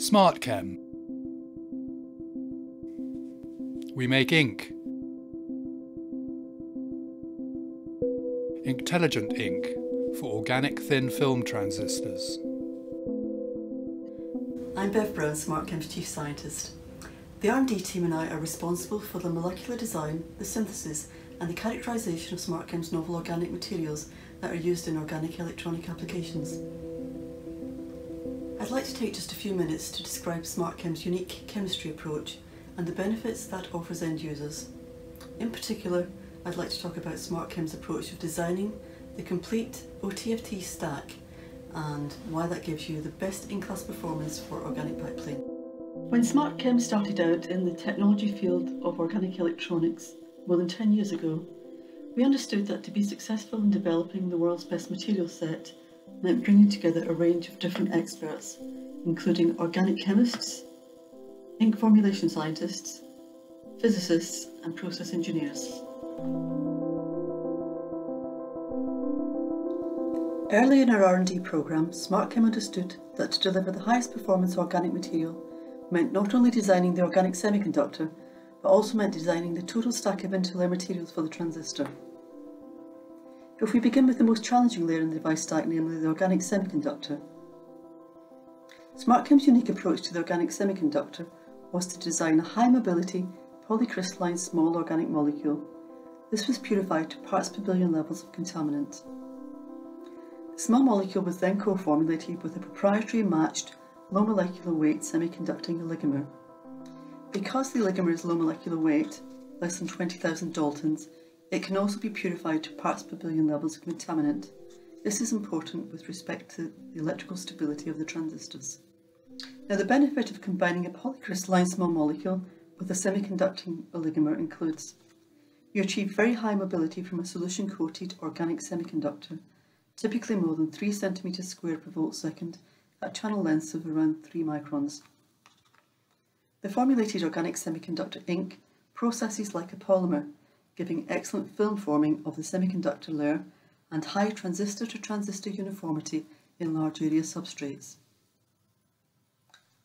SmartChem. We make ink. Intelligent ink for organic thin film transistors. I'm Bev Brown, SmartKem's Chief Scientist. The R&D team and I are responsible for the molecular design, the synthesis and the characterisation of SmartKem's novel organic materials that are used in organic electronic applications. I'd like to take just a few minutes to describe SmartKem's unique chemistry approach and the benefits that offers end users. In particular, I'd like to talk about SmartKem's approach of designing the complete OTFT stack and why that gives you the best in-class performance for organic backplane. When SmartKem started out in the technology field of organic electronics more than 10 years ago, we understood that to be successful in developing the world's best material set meant bringing together a range of different experts, including organic chemists, ink formulation scientists, physicists and process engineers. Early in our R&D programme, SmartKem understood that to deliver the highest performance organic material meant not only designing the organic semiconductor, but also meant designing the total stack of interlayer materials for the transistor. If we begin with the most challenging layer in the device stack, namely the organic semiconductor, SmartKem's unique approach to the organic semiconductor was to design a high mobility, polycrystalline small organic molecule. This was purified to parts per billion levels of contaminant. The small molecule was then co-formulated with a proprietary matched low molecular weight semiconducting oligomer. Because the oligomer is low molecular weight, less than 20,000 Daltons, it can also be purified to parts per billion levels of contaminant. This is important with respect to the electrical stability of the transistors. Now, the benefit of combining a polycrystalline small molecule with a semiconducting oligomer includes: you achieve very high mobility from a solution-coated organic semiconductor, typically more than 3 centimeters squared per volt second at channel lengths of around 3 microns. The formulated organic semiconductor ink processes like a polymer, giving excellent film forming of the semiconductor layer and high transistor-to-transistor uniformity in large area substrates.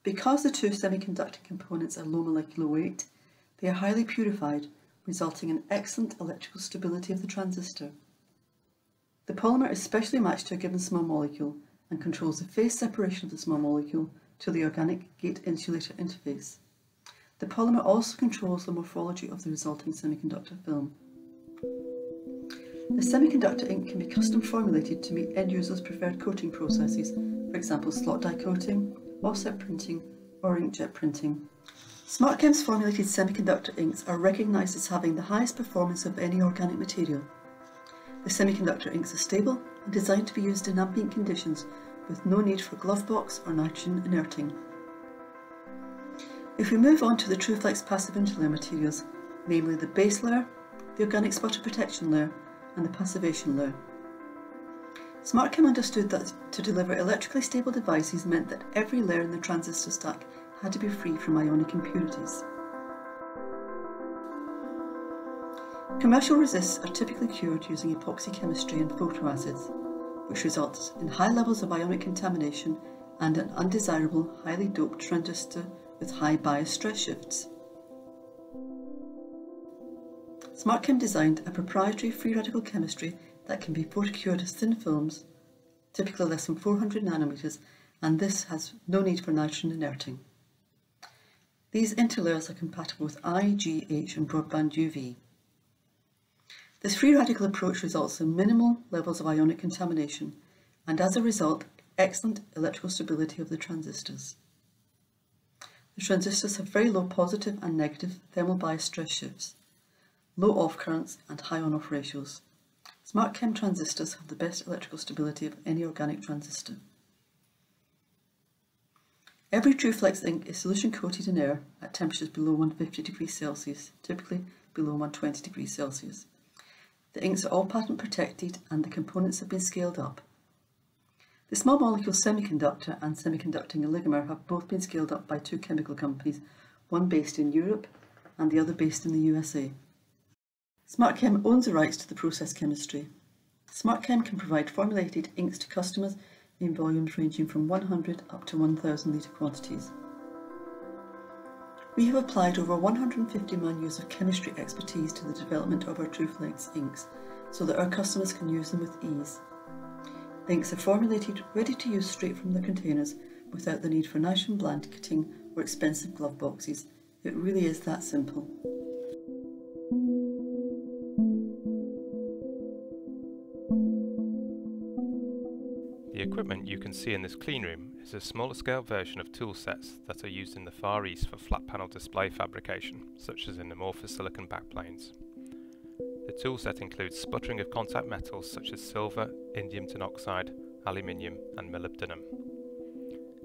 Because the two semiconducting components are low molecular weight, they are highly purified, resulting in excellent electrical stability of the transistor. The polymer is specially matched to a given small molecule and controls the phase separation of the small molecule to the organic gate-insulator interface. The polymer also controls the morphology of the resulting semiconductor film. The semiconductor ink can be custom formulated to meet end users' preferred coating processes, for example slot die coating, offset printing or inkjet printing. SmartKem's formulated semiconductor inks are recognised as having the highest performance of any organic material. The semiconductor inks are stable and designed to be used in ambient conditions with no need for glove box or nitrogen inerting. If we move on to the TRUFLEX passive interlayer materials, namely the base layer, the organic sputter protection layer and the passivation layer, SmartKem understood that to deliver electrically stable devices meant that every layer in the transistor stack had to be free from ionic impurities. Commercial resists are typically cured using epoxy chemistry and photoacids, which results in high levels of ionic contamination and an undesirable, highly doped transistor with high bias stress shifts. SmartKem designed a proprietary free radical chemistry that can be photocured as thin films, typically less than 400 nanometers, and this has no need for nitrogen inerting. These interlayers are compatible with I, G, H and broadband UV. This free radical approach results in minimal levels of ionic contamination and, as a result, excellent electrical stability of the transistors. The transistors have very low positive and negative thermal bias stress shifts, low off currents and high on-off ratios. SmartKem transistors have the best electrical stability of any organic transistor. Every TRUFLEX ink is solution coated in air at temperatures below 150 degrees Celsius, typically below 120 degrees Celsius. The inks are all patent protected and the components have been scaled up. The small molecule semiconductor and semiconducting oligomer have both been scaled up by 2 chemical companies, one based in Europe and the other based in the USA. SmartKem owns the rights to the process chemistry. SmartKem can provide formulated inks to customers in volumes ranging from 100 up to 1,000 litre quantities. We have applied over 150 man years of chemistry expertise to the development of our TRUFLEX inks so that our customers can use them with ease. The inks are formulated, ready to use straight from the containers without the need for nice and bland kitting or expensive glove boxes. It really is that simple. The equipment you can see in this cleanroom is a smaller scale version of tool sets that are used in the Far East for flat panel display fabrication, such as in amorphous silicon backplanes. The tool set includes sputtering of contact metals such as silver, indium tenoxide, aluminium and molybdenum.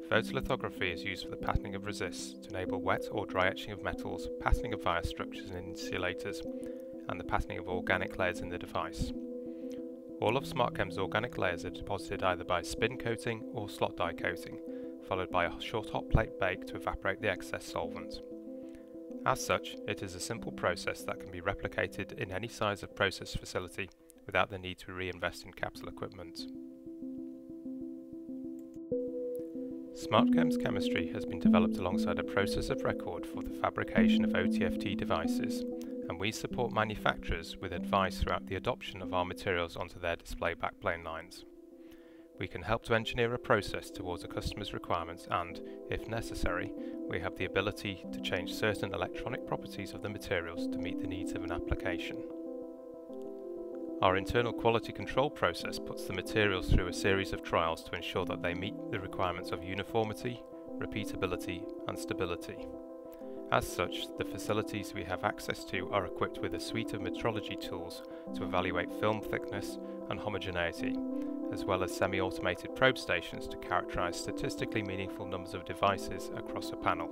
Photolithography is used for the patterning of resists to enable wet or dry etching of metals, patterning of wire structures and insulators, and the patterning of organic layers in the device. All of SmartKem's organic layers are deposited either by spin coating or slot die coating, followed by a short hot plate bake to evaporate the excess solvent. As such, it is a simple process that can be replicated in any size of process facility without the need to reinvest in capital equipment. SmartKem's chemistry has been developed alongside a process of record for the fabrication of OTFT devices, and we support manufacturers with advice throughout the adoption of our materials onto their display backplane lines. We can help to engineer a process towards a customer's requirements and, if necessary, we have the ability to change certain electronic properties of the materials to meet the needs of an application. Our internal quality control process puts the materials through a series of trials to ensure that they meet the requirements of uniformity, repeatability and stability. As such, the facilities we have access to are equipped with a suite of metrology tools to evaluate film thickness and homogeneity, as well as semi-automated probe stations to characterize statistically meaningful numbers of devices across a panel.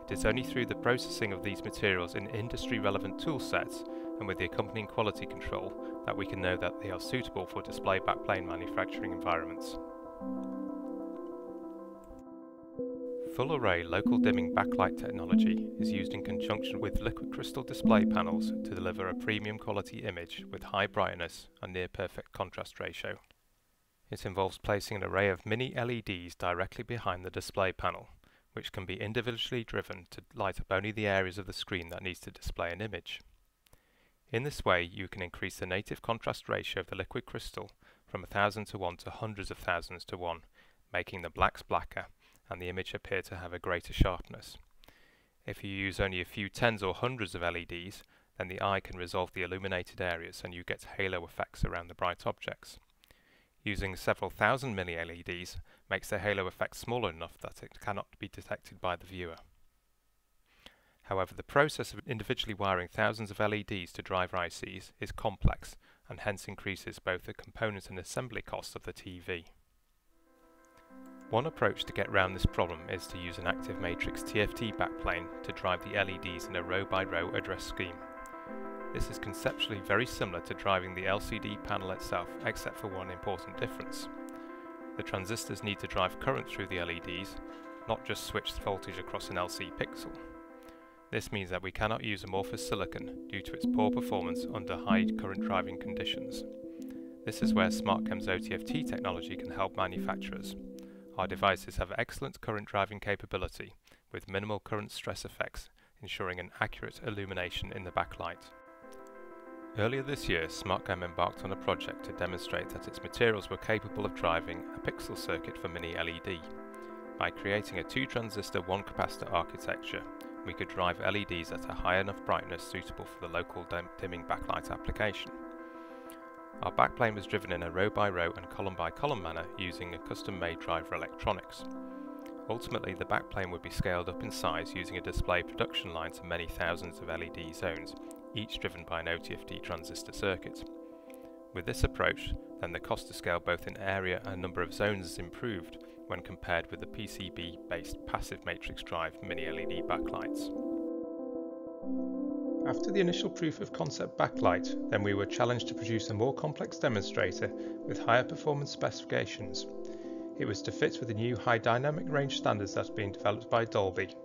It is only through the processing of these materials in industry-relevant tool sets and with the accompanying quality control that we can know that they are suitable for display backplane manufacturing environments. Full array local dimming backlight technology is used in conjunction with liquid crystal display panels to deliver a premium quality image with high brightness and near perfect contrast ratio. It involves placing an array of mini LEDs directly behind the display panel, which can be individually driven to light up only the areas of the screen that needs to display an image. In this way, you can increase the native contrast ratio of the liquid crystal from 1000 to 1 to hundreds of thousands to 1, making the blacks blacker and the image appear to have a greater sharpness. If you use only a few tens or hundreds of LEDs, then the eye can resolve the illuminated areas and you get halo effects around the bright objects. Using several thousand mini LEDs makes the halo effect small enough that it cannot be detected by the viewer. However, the process of individually wiring thousands of LEDs to driver ICs is complex and hence increases both the component and assembly costs of the TV. One approach to get around this problem is to use an active matrix TFT backplane to drive the LEDs in a row-by-row address scheme. This is conceptually very similar to driving the LCD panel itself, except for one important difference. The transistors need to drive current through the LEDs, not just switch the voltage across an LC pixel. This means that we cannot use amorphous silicon due to its poor performance under high current driving conditions. This is where SmartKem's OTFT technology can help manufacturers. Our devices have excellent current driving capability with minimal current stress effects, ensuring an accurate illumination in the backlight. Earlier this year, SmartKem embarked on a project to demonstrate that its materials were capable of driving a pixel circuit for mini LED. By creating a 2-transistor 1-capacitor architecture, we could drive LEDs at a high enough brightness suitable for the local dimming backlight application. Our backplane was driven in a row-by-row and column-by-column manner using a custom-made driver electronics. Ultimately, the backplane would be scaled up in size using a display production line to many thousands of LED zones, each driven by an OTFT transistor circuit. With this approach, then the cost to scale both in area and number of zones is improved when compared with the PCB-based passive matrix drive mini LED backlights. After the initial proof of concept backlight, then we were challenged to produce a more complex demonstrator with higher performance specifications. It was to fit with the new high dynamic range standards that are being developed by Dolby.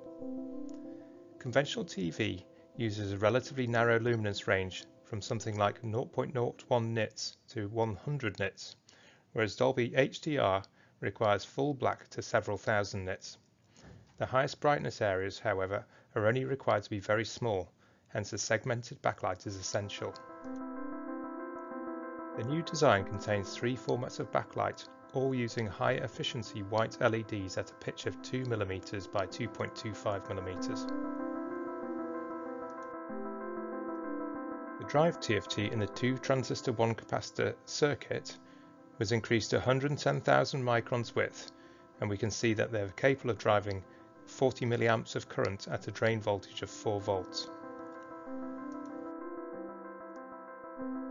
Conventional TV uses a relatively narrow luminance range from something like 0.01 nits to 100 nits, whereas Dolby HDR requires full black to several thousand nits. The highest brightness areas, however, are only required to be very small, hence a segmented backlight is essential. The new design contains 3 formats of backlight, all using high efficiency white LEDs at a pitch of 2mm by 2.25mm. The drive TFT in the 2 transistor 1 capacitor circuit was increased to 110,000 microns width, and we can see that they are capable of driving 40 milliamps of current at a drain voltage of 4 volts.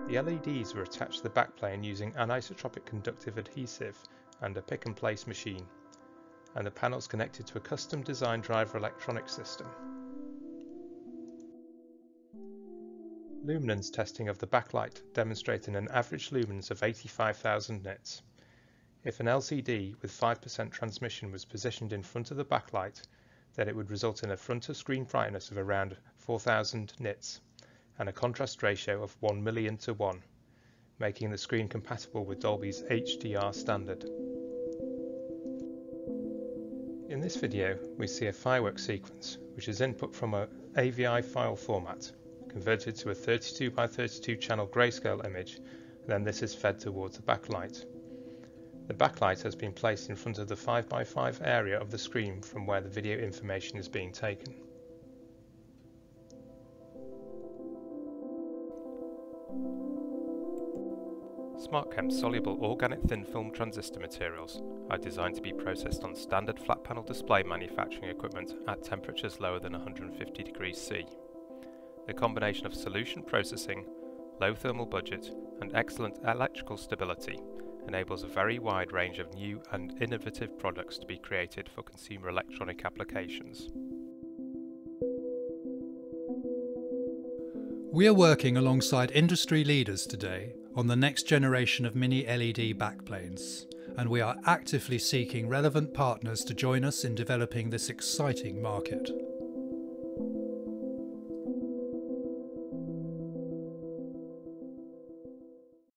The LEDs were attached to the backplane using anisotropic conductive adhesive and a pick-and-place machine, and the panels connected to a custom designed driver electronic system. Luminance testing of the backlight demonstrated an average luminance of 85,000 nits. If an LCD with 5% transmission was positioned in front of the backlight, then it would result in a front of screen brightness of around 4,000 nits and a contrast ratio of 1 million to 1, making the screen compatible with Dolby's HDR standard. In this video, we see a fireworks sequence, which is input from an AVI file format, converted to a 32 by 32 channel grayscale image, and then this is fed towards the backlight. The backlight has been placed in front of the 5x5 area of the screen from where the video information is being taken. SmartKem's soluble organic thin film transistor materials are designed to be processed on standard flat panel display manufacturing equipment at temperatures lower than 150 degrees C. The combination of solution processing, low thermal budget, and excellent electrical stability enables a very wide range of new and innovative products to be created for consumer electronic applications. We are working alongside industry leaders today on the next generation of mini LED backplanes, and we are actively seeking relevant partners to join us in developing this exciting market.